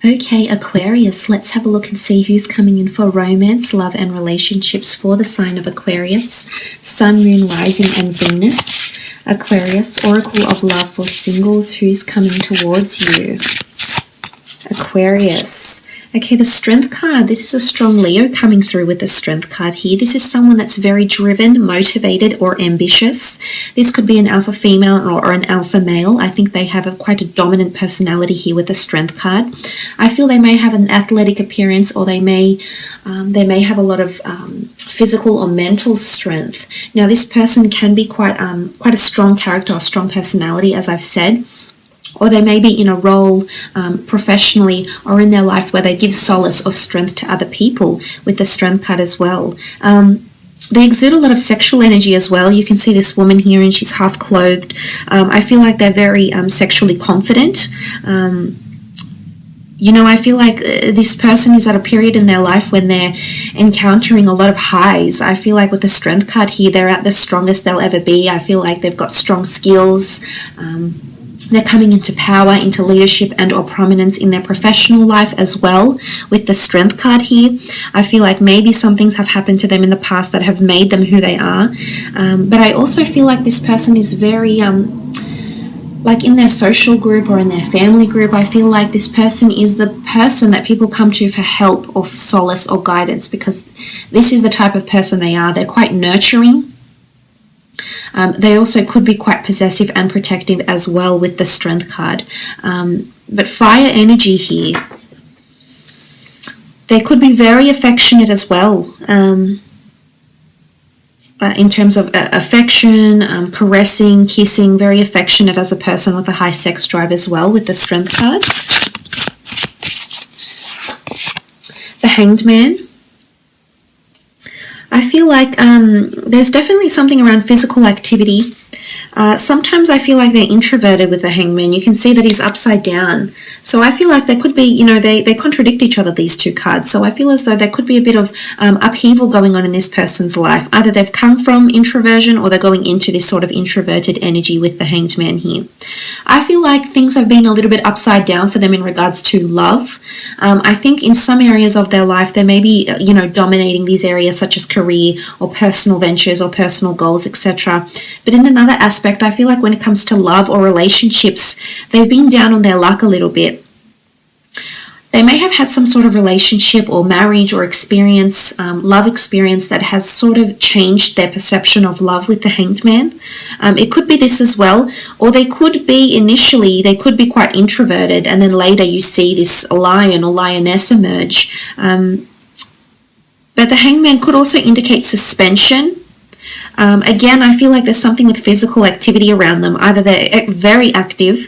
Okay, Aquarius, let's have a look and see who's coming in for romance, love, and relationships for the sign of Aquarius. Sun, Moon, Rising, and Venus. Aquarius, Oracle of Love for singles, who's coming towards you? Aquarius. Okay, the Strength card. This is a strong Leo coming through with the Strength card here. This is someone that's very driven, motivated, or ambitious. This could be an alpha female or an alpha male. I think they have quite a dominant personality here with the Strength card. I feel they may have an athletic appearance, or they may have a lot of physical or mental strength. Now, this person can be quite a strong character or strong personality, as I've said. Or they may be in a role professionally or in their life where they give solace or strength to other people with the Strength card as well. They exude a lot of sexual energy as well. You can see this woman here and she's half clothed. I feel like they're very sexually confident. I feel like this person is at a period in their life when they're encountering a lot of highs. I feel like with the Strength card here, they're at the strongest they'll ever be. I feel like they've got strong skills. They're coming into power, into leadership and or prominence in their professional life as well with the Strength card here. I feel like maybe some things have happened to them in the past that have made them who they are. But I also feel like this person is very, like in their social group or in their family group, I feel like this person is the person that people come to for help or for solace or guidance, because this is the type of person they are. They're quite nurturing. They also could be quite possessive and protective as well with the Strength card. But fire energy here. They could be very affectionate as well. In terms of affection, caressing, kissing, very affectionate as a person with a high sex drive as well with the Strength card. The Hanged Man. I feel like there's definitely something around physical activity. Sometimes I feel like they're introverted with the Hangman. You can see that he's upside down. So I feel like there could be, they contradict each other, these two cards. So I feel as though there could be a bit of upheaval going on in this person's life. Either they've come from introversion or they're going into this sort of introverted energy with the Hanged Man here. I feel like things have been a little bit upside down for them in regards to love. I think in some areas of their life, they may be, dominating these areas such as career or personal ventures or personal goals, etc. But in another aspect, I feel like when it comes to love or relationships, they've been down on their luck a little bit. They may have had some sort of relationship or marriage or experience, love experience that has sort of changed their perception of love with the Hanged Man. It could be this as well, or they could be they could be quite introverted, and then later you see this lion or lioness emerge. But the Hanged Man could also indicate suspension. Again, I feel like there's something with physical activity around them. Either they're very active,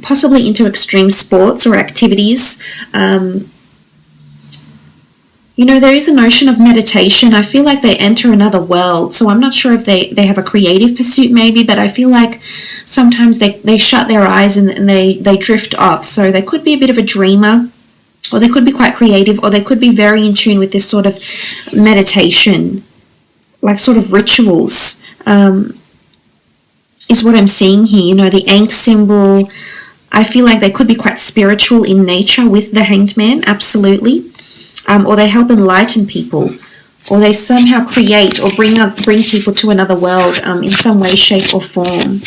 possibly into extreme sports or activities. There is a notion of meditation. I feel like they enter another world. So I'm not sure if they have a creative pursuit maybe, but I feel like sometimes they shut their eyes and they drift off. So they could be a bit of a dreamer, or they could be quite creative, or they could be very in tune with this sort of meditation, like sort of rituals, is what I'm seeing here. The Ankh symbol, I feel like they could be quite spiritual in nature with the Hanged Man, absolutely. Or they help enlighten people, or they somehow create or bring people to another world in some way, shape or form.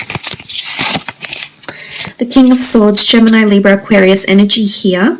The King of Swords, Gemini, Libra, Aquarius energy here.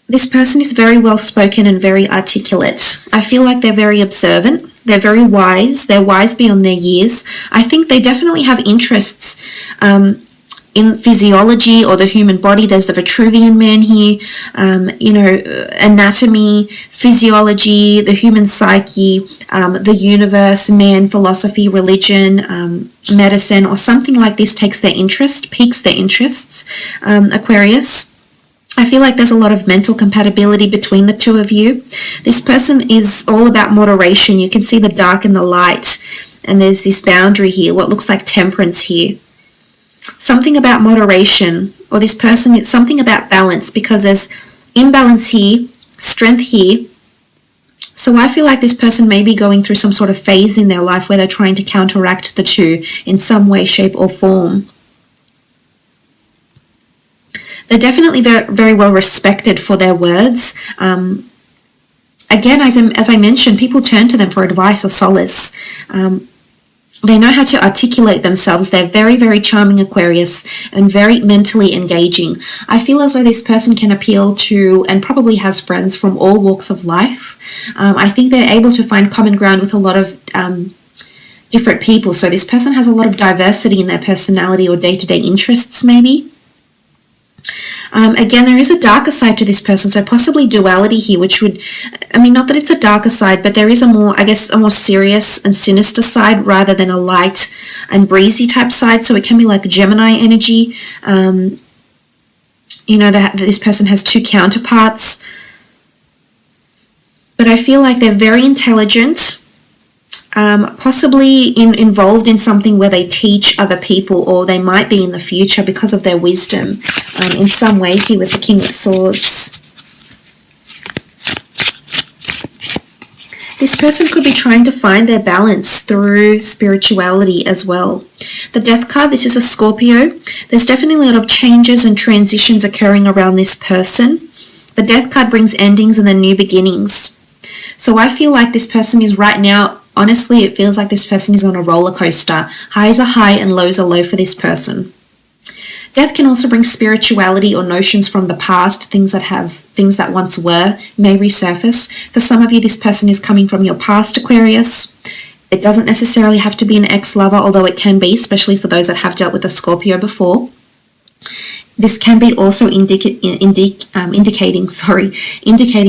This person is very well spoken and very articulate. I feel like they're very observant. They're very wise. They're wise beyond their years. I think they definitely have interests in physiology or the human body. There's the Vitruvian Man here, anatomy, physiology, the human psyche, the universe, man, philosophy, religion, medicine, or something like this takes their interest, piques their interests. Aquarius. I feel like there's a lot of mental compatibility between the two of you. This person is all about moderation. You can see the dark and the light, and there's this boundary here, what looks like temperance here. Something about moderation, or this person, it's something about balance, because there's imbalance here, strength here. So I feel like this person may be going through some sort of phase in their life where they're trying to counteract the two in some way, shape or form. They're definitely very, very well respected for their words. Again, as I mentioned, people turn to them for advice or solace. They know how to articulate themselves. They're very, very charming Aquarius and very mentally engaging. I feel as though this person can appeal to and probably has friends from all walks of life. I think they're able to find common ground with a lot of different people. So this person has a lot of diversity in their personality or day-to-day interests maybe. Again, there is a darker side to this person, so possibly duality here, which would, I mean, not that it's a darker side, but there is a more, I guess, a more serious and sinister side rather than a light and breezy type side. So it can be like Gemini energy. You know, that this person has two counterparts. But I feel like they're very intelligent. Possibly involved in something where they teach other people, or they might be in the future because of their wisdom in some way here with the King of Swords. This person could be trying to find their balance through spirituality as well. The Death card, this is a Scorpio. There's definitely a lot of changes and transitions occurring around this person. The Death card brings endings and then new beginnings. So I feel like this person is right now, honestly, it feels like this person is on a roller coaster. Highs are high and lows are low for this person. Death can also bring spirituality or notions from the past, things that once were, may resurface. For some of you, this person is coming from your past, Aquarius. It doesn't necessarily have to be an ex-lover, although it can be, especially for those that have dealt with a Scorpio before. This can be also indicating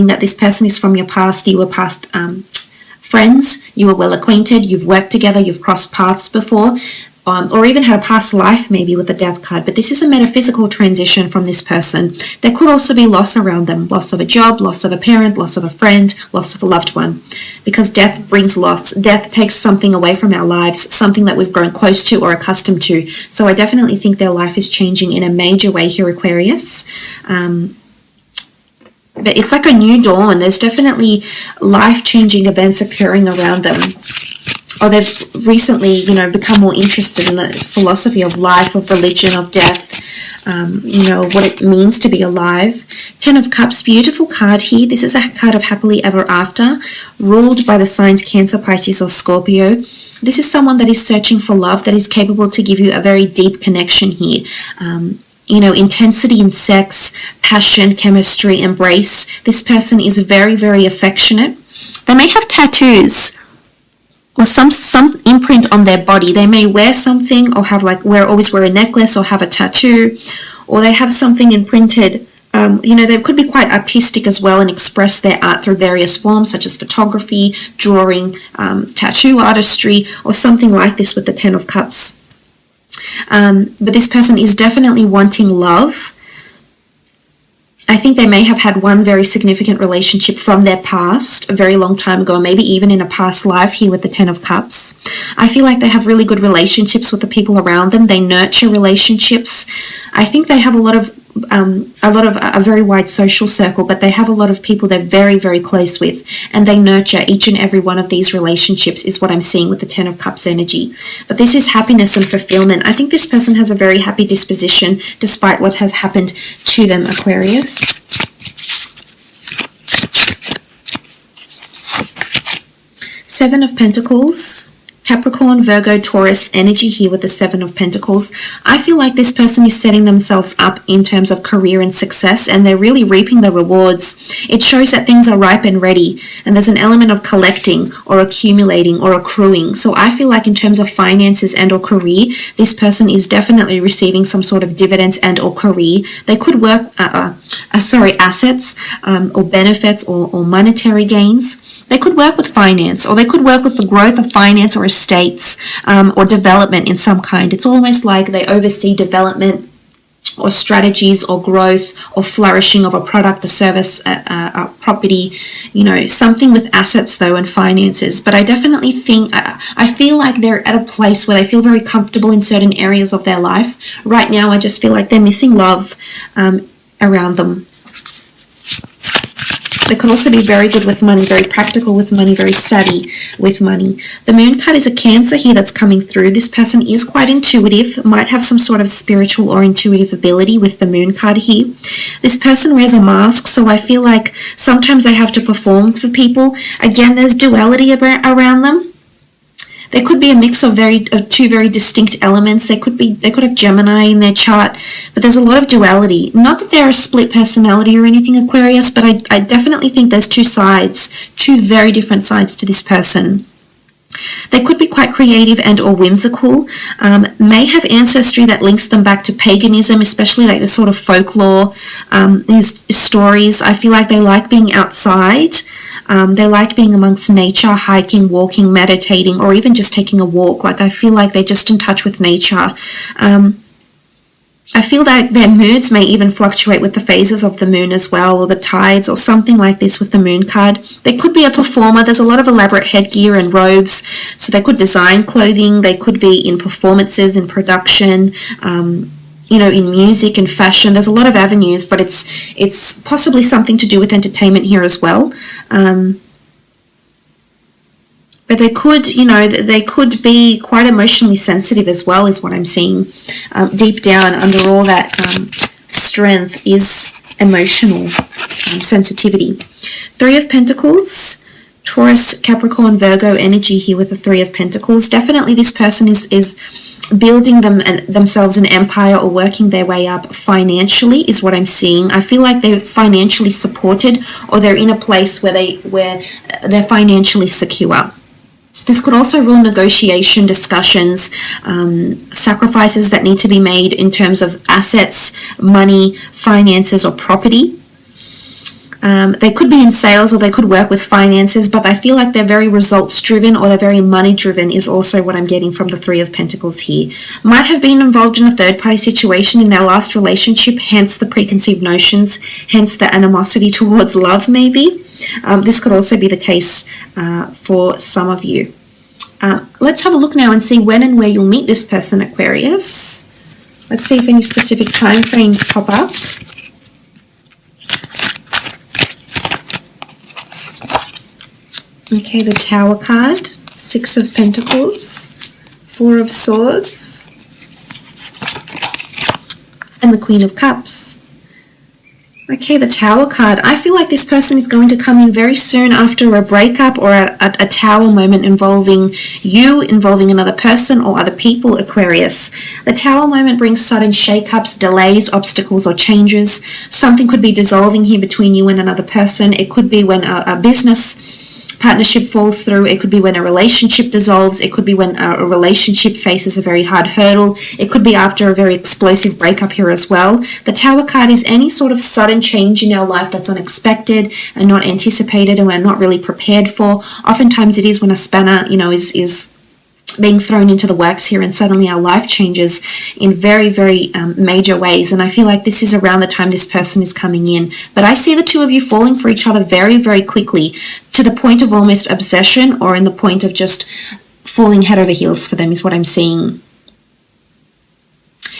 that this person is from your past. You were past friends, you were well acquainted, you've worked together, you've crossed paths before, or even had a past life maybe with the Death card. But this is a metaphysical transition from this person. There could also be loss around them, loss of a job, loss of a parent, loss of a friend, loss of a loved one, because death brings loss. Death takes something away from our lives, something that we've grown close to or accustomed to. So I definitely think their life is changing in a major way here, Aquarius. But it's like a new dawn. There's definitely life-changing events occurring around them. Or they've recently, become more interested in the philosophy of life, of religion, of death, what it means to be alive. 10 of Cups, beautiful card here. This is a card of happily ever after, ruled by the signs Cancer, Pisces, or Scorpio. This is someone that is searching for love, that is capable to give you a very deep connection here. Intensity in sex, passion, chemistry, embrace. This person is very, very affectionate. They may have tattoos or some imprint on their body. They may wear something or have always wear a necklace or have a tattoo, or they have something imprinted. They could be quite artistic as well and express their art through various forms such as photography, drawing, tattoo artistry, or something like this with the 10 of Cups. But this person is definitely wanting love. I think they may have had one very significant relationship from their past a very long time ago, maybe even in a past life here with the 10 of Cups. I feel like they have really good relationships with the people around them. They nurture relationships. I think they have a very wide social circle, but they have a lot of people they're very, very close with, and they nurture each and every one of these relationships is what I'm seeing with the 10 of Cups energy. But this is happiness and fulfillment. I think this person has a very happy disposition despite what has happened to them, Aquarius. Seven of Pentacles. Capricorn, Virgo, Taurus energy here with the 7 of Pentacles. I feel like this person is setting themselves up in terms of career and success, and they're really reaping the rewards. It shows that things are ripe and ready, and there's an element of collecting or accumulating or accruing. So I feel like in terms of finances and or career, this person is definitely receiving some sort of dividends and or career. They could work, assets or benefits or monetary gains. They could work with finance, or they could work with the growth of finance or estates or development in some kind. It's almost like they oversee development or strategies or growth or flourishing of a product, a service, a property, something with assets though and finances. But I definitely think, I feel like they're at a place where they feel very comfortable in certain areas of their life. Right now, I just feel like they're missing love around them. They could also be very good with money, very practical with money, very savvy with money. The Moon card is a Cancer here that's coming through. This person is quite intuitive, might have some sort of spiritual or intuitive ability with the Moon card here. This person wears a mask, so I feel like sometimes they have to perform for people. Again, there's duality around them. There could be a mix of two very distinct elements. They could have Gemini in their chart, but there's a lot of duality. Not that they're a split personality or anything, Aquarius, but I definitely think there's two sides, two very different sides to this person. They could be quite creative and or whimsical, may have ancestry that links them back to paganism, especially like the sort of folklore, these stories. I feel like they like being outside. They like being amongst nature, hiking, walking, meditating, or even just taking a walk. Like I feel like they're just in touch with nature. I feel that their moods may even fluctuate with the phases of the moon as well, or the tides, or something like this with the Moon card. They could be a performer. There's a lot of elaborate headgear and robes, so they could design clothing. They could be in performances, in production, in music and fashion. There's a lot of avenues, but it's possibly something to do with entertainment here as well. But they could be quite emotionally sensitive as well, is what I'm seeing. Deep down, under all that strength, is emotional sensitivity. Three of Pentacles, Taurus, Capricorn, Virgo energy here with the Three of Pentacles. Definitely this person is building themselves an empire or working their way up financially, is what I'm seeing. I feel like they're financially supported, or they're in a place where they're financially secure. This could also rule negotiation, discussions, sacrifices that need to be made in terms of assets, money, finances, or property. They could be in sales, or they could work with finances, but I feel like they're very results driven, or they're very money driven, is also what I'm getting from the Three of Pentacles here. Might have been involved in a third party situation in their last relationship, hence the preconceived notions, hence the animosity towards love maybe. This could also be the case for some of you. Let's have a look now and see when and where you'll meet this person, Aquarius. Let's see if any specific time frames pop up. Okay, the Tower card, Six of Pentacles, Four of Swords, and the Queen of Cups. Okay, the Tower card. I feel like this person is going to come in very soon after a breakup or a tower moment involving you, involving another person or other people, Aquarius. The Tower moment brings sudden shake-ups, delays, obstacles, or changes. Something could be dissolving here between you and another person. It could be when a business partnership falls through. It could be when a relationship dissolves. It could be when a relationship faces a very hard hurdle. It could be after a very explosive breakup here as well. The Tower card is any sort of sudden change in our life that's unexpected and not anticipated, and we're not really prepared for. Oftentimes it is when a spanner, is being thrown into the works here, and suddenly our life changes in very, very major ways. And I feel like this is around the time this person is coming in. But I see the two of you falling for each other very, very quickly, to the point of almost obsession, or in the point of just falling head over heels for them, is what I'm seeing.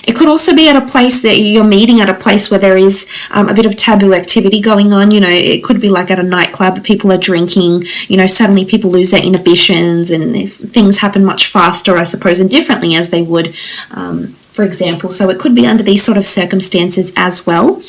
It could also be at a place that you're meeting at a place where there is a bit of taboo activity going on. It could be like at a nightclub, people are drinking, suddenly people lose their inhibitions and things happen much faster, I suppose, and differently as they would, for example. So it could be under these sort of circumstances as well.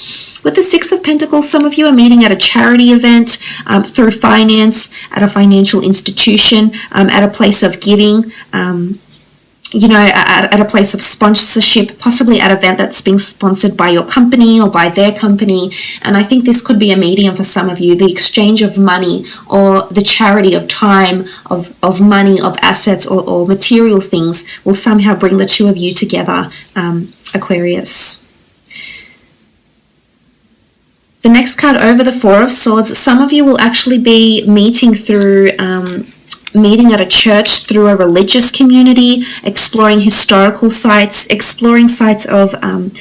With the Six of Pentacles, some of you are meeting at a charity event, through finance, at a financial institution, at a place of giving, at a place of sponsorship, possibly at an event that's being sponsored by your company or by their company. And I think this could be a medium for some of you, the exchange of money, or the charity of time, of money, of assets, or material things will somehow bring the two of you together, Aquarius. The next card over, the Four of Swords. Some of you will actually be meeting at a church, through a religious community, exploring historical sites, exploring sites of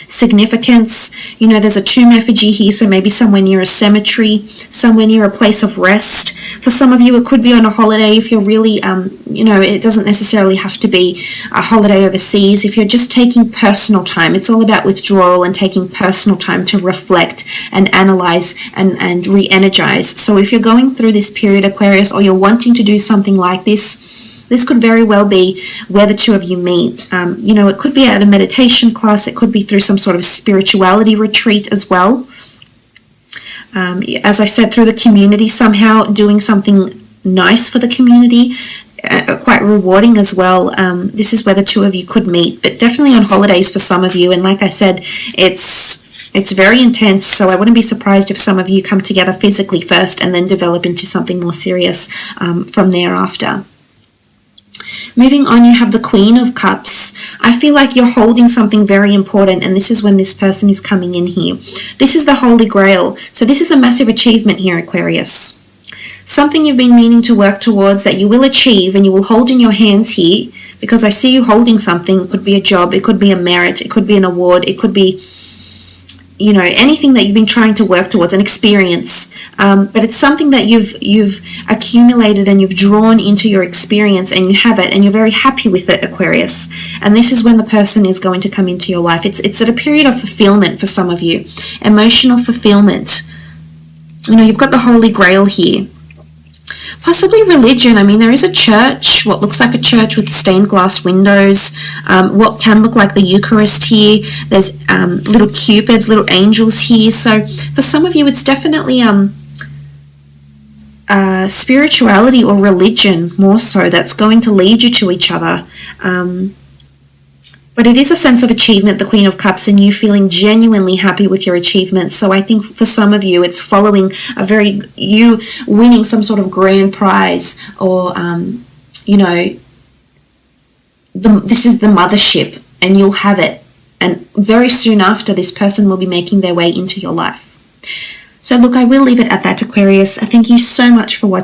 significance. There's a tomb effigy here, so maybe somewhere near a cemetery, somewhere near a place of rest. For some of you, it could be on a holiday if you're really, it doesn't necessarily have to be a holiday overseas. If you're just taking personal time, it's all about withdrawal and taking personal time to reflect and analyze and re-energize. So if you're going through this period, Aquarius, or you're wanting to do something like this could very well be where the two of you meet. It could be at a meditation class. It could be through some sort of spirituality retreat as well. As I said, through the community, somehow doing something nice for the community, quite rewarding as well. This is where the two of you could meet, but definitely on holidays for some of you. And like I said, it's very intense, so I wouldn't be surprised if some of you come together physically first and then develop into something more serious from thereafter. Moving on, you have the Queen of Cups. I feel like you're holding something very important, and this is when this person is coming in here. This is the Holy Grail. So this is a massive achievement here, Aquarius. Something you've been meaning to work towards that you will achieve and you will hold in your hands here, because I see you holding something. It could be a job, it could be a merit, it could be an award, it could be anything that you've been trying to work towards, an experience, but it's something that you've accumulated and you've drawn into your experience, and you have it and you're very happy with it, Aquarius. And this is when the person is going to come into your life. It's at a period of fulfillment for some of you, emotional fulfillment. You've got the Holy Grail here. Possibly religion. I mean, there is a church, what looks like a church with stained glass windows, what can look like the Eucharist here. There's little cupids, little angels here. So for some of you, it's definitely spirituality or religion more so that's going to lead you to each other. But it is a sense of achievement, the Queen of Cups, and you feeling genuinely happy with your achievements. So I think for some of you, it's following you winning some sort of grand prize, or, this is the mothership, and you'll have it. And very soon after, this person will be making their way into your life. So look, I will leave it at that, Aquarius. Thank you so much for watching.